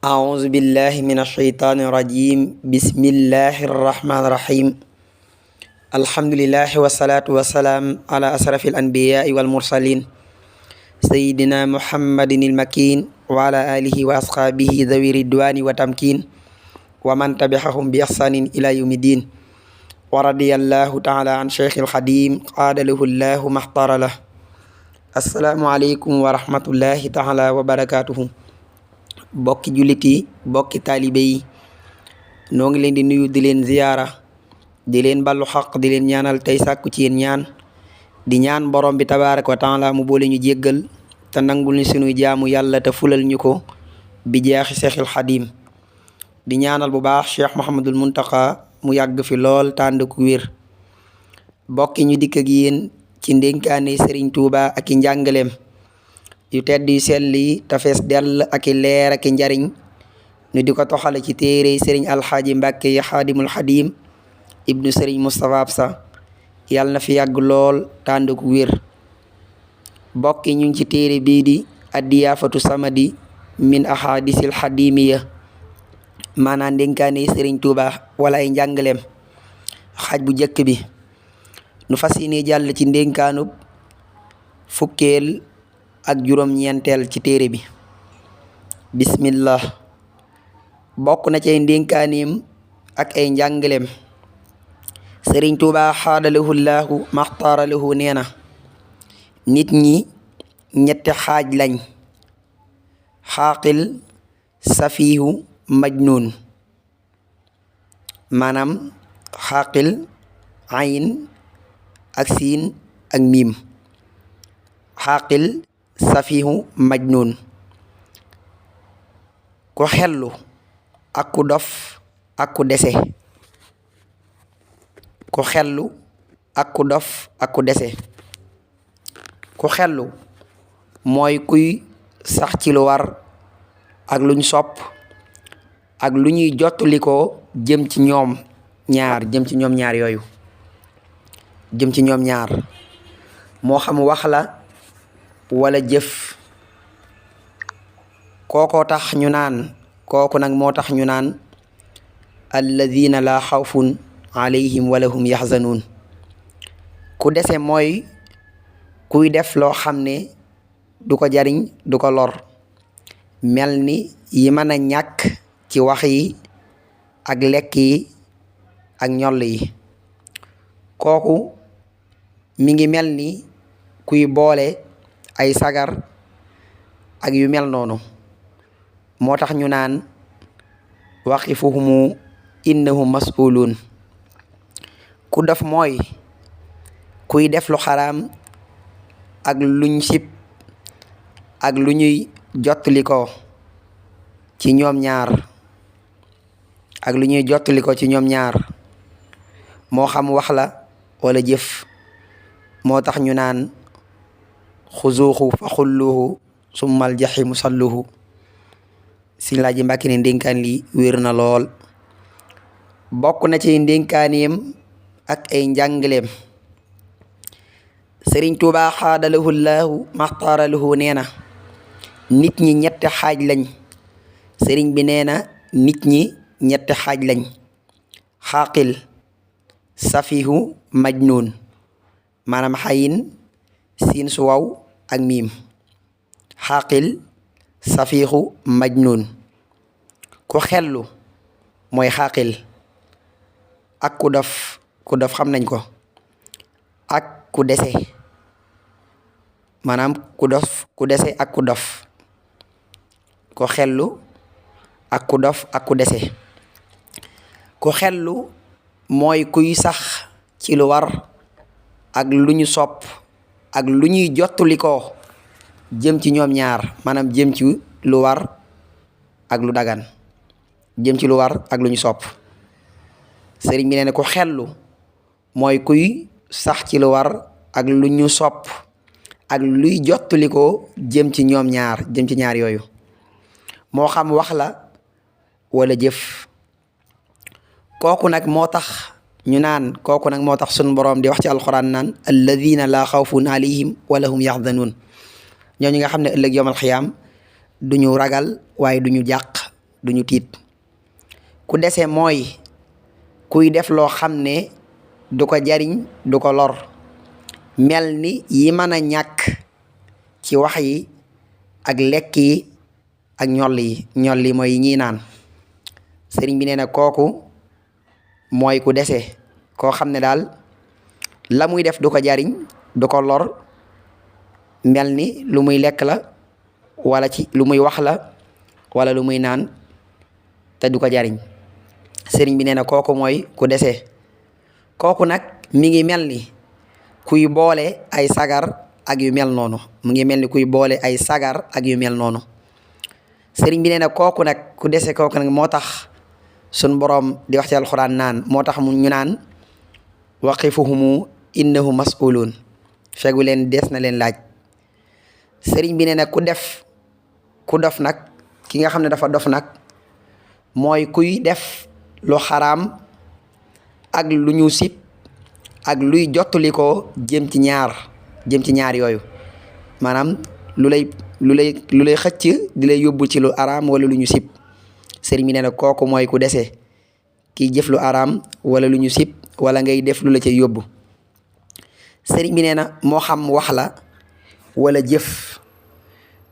أعوذ بالله من الشيطان الرجيم بسم الله الرحمن الرحيم الحمد لله والصلاة والسلام على أشرف الأنبياء والمرسلين سيدنا محمد المكين وعلى آله وأصحابه ذوي الرضوان والتمكين ومن تبعهم بإحسان إلى يوم الدين ورضي الله تعالى عن شيخ الخديم قاد له الله ما اختار له. السلام عليكم ورحمة الله تعالى وبركاته. bokki jullit yi bokki taalibe yi noo ngi leen di nuyu di leen ziyaara di leen ballu xaq di leen ñaanal tey sàkku ci yéen ñaan di ñaan borom bi tabaaraka wa taala mu boole ñu jéggal te nangul ñu sunuy jaamu yàlla te fulal ñu ko bi jeexi Seexul Xadiim di ñaanal bu baax Cheikh Mouhamadul Muntaqa mu yàgg fi lool tànd ku wér. bokki ñu dikk ak yéen ci ndénkaane Sëriñ Tuuba ak i njàngaleem yu tedd yu sell yi te fees dell ak i leer ak i njariñ ñu di ko toxale ci téere sëriñ alxaaji mbàkke yi xaadimul xadim ibnu sëriñ Moustapha Absa yàlla na fi yàgg lool tànd ku wér. bokki ñu ngi ci téere bii di addiyaafatu samadi min ahadisil xadimiya maanaam ndénkaane sëriñ Tuuba wala ay njàngaleem xaaj bu jëkk bi nu fas yéene jàll ci ndénkaanub fukkeel ak juróom-ñeenteel ci téere bi. bismillah. bokk na ci ay ndénkaaneem ak ay njàngaleem sëriñ Tuuba xaadalahu llaahu maxtaaralahu nee na nit ñi ñetti xaaj lañ: xaaqil, safiihu, majnuun. maanaam xaaqil ayin ak siin ak miim. xaaqil, safiihu, majnuun. ku xellu ak ku dof ak ku dese. ku xellu ak ku dof ak ku dese. ku xellu mooy kuy sax ci lu war ak luñ sopp ak lu ñuy jottalikoo jëm ci ñoom ñaar yooyu jëm ci ñoom ñaar moo xam wax la wala jëf. kooku nag moo tax ñu naan alladina laa xawfun alayhim wala hum yaxzanuun. ku dese mooy kuy def loo xam ne du ko jariñ du ko lor, mel ni yi mën a ñàkk ci wax yi ak lekk yi ak ñoll yi. kooku mi ngi mel ni kuy boole ay sagar ak yu mel noonu. moo tax ñu naan waqifuhumu innahum mas'uluun. ku def mooy kuy def lu xaraam ak luñ sib ak lu ñuy jottalikoo ci ñoom ñaar moo xam wax la wala jëf. moo tax ñu naan xuzuuhu fa xulluhu summal jaximu salluhu. Sëñ Laaji Mbàkke ne ndénkaan li wér na lool. bokk na ci ndénkaaneem ak ay njàngaleem Sëriñ Tuubaa xaadalahu llaahu maxtaaralahu nee na nit ñi ñetti xaaj lañ. sëriñ bi nee na nit ñi ñetti xaaj lañ: xaaqil, safihu, majnuun. maanaam xayin, siin su waw ak miim. xaaqil, safiixu, majnuun. ku xellu mooy xaaqil ak ku dof xam nañ ko, ak ku dese. maanaam ku dese ak ku dof. ku xellu ak ku dof ak ku dese. ku xellu mooy kuy sax ci lu war ak lu ñu sopp ak lu ñuy jottalikoo jëm ci ñoom ñaar, maanaam jëm ci lu war ak lu dagan, jëm ci lu war ak lu ñu sopp. sëriñ bi nee na ku xellu mooy kuy sax ci lu war ak lu ñu sopp ak luy jottalikoo jëm ci ñoom ñaar, jëm ci ñaar yooyu moo xam wax la wala jëf. kooku nag moo tax sunu boroom di wax ci alxuraan naan alladina laa xawfun alayhim wala hum yaxzanuun. ñooñu nga xam ne ëllëg yawmal xiyaam duñu ragal waaye duñu jàq duñu tiit. ku dese mooy kuy def loo xam ne du ko jariñ du ko lor, mel ni yi mën a ñàkk ci wax yi ak lekk yi ak ñoll yi mooy ñii naan. sëriñ bi nee na kooku mooy ku dese, koo xam ne daal la muy def du ko jariñ du ko lor, mel ni lu muy lekk la wala ci lu muy wax la wala lu muy naan te du ko jariñ. sëriñ bi nee na kooku mooy ku dese. kooku nag mi ngi mel ni kuy boole ay sagar ak yu mel noonu, mu ngi mel ni kuy boole ay sagar ak yu mel noonu. sëriñ bi nee na kooku nag ku dese kooku nag moo tax sun boroom di wax ci alxuraan naan, moo tax mu ñu naan waqifuhumu innahum mas'uluun, fegu leen des na leen laaj. sëriñ bi nee na ku dof nag, ki nga xam ne dafa dof nag mooy kuy def lu xaraam ak lu ñu sib ak luy jottali ko jëm ci ñaar yooyu, maanaam lu lay xëcc di lay yóbbu ci lu araam wala lu ñu sib. sëriñ bi nee na kooku mooy ku dese, kiy jëf lu araam wala lu ñu sib wala ngay def lu la ca yóbbu. sëriñ bi nee na moo xam wax la wala jëf,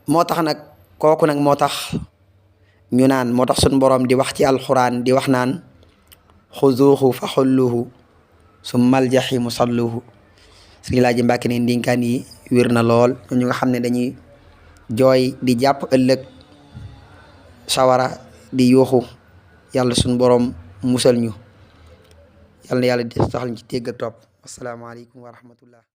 moo tax nag kooku nag moo tax ñu naan, moo tax sun boroom di wax ci alxuraan di wax naan xuzuuhu fa xulluhu summal jaxiimu salluhu. sëriñ Laaji Mbàkke ne ndénkaan yi wér na lool, ñu nga xam ne dañuy jooy di jàpp ëllëg sawara di yuuxu, yàlla sun boroom musal ñu, yàlla na yàlla di saxal ñu ci dégg ak topp. asalaamaaleykum wa rahmatullah.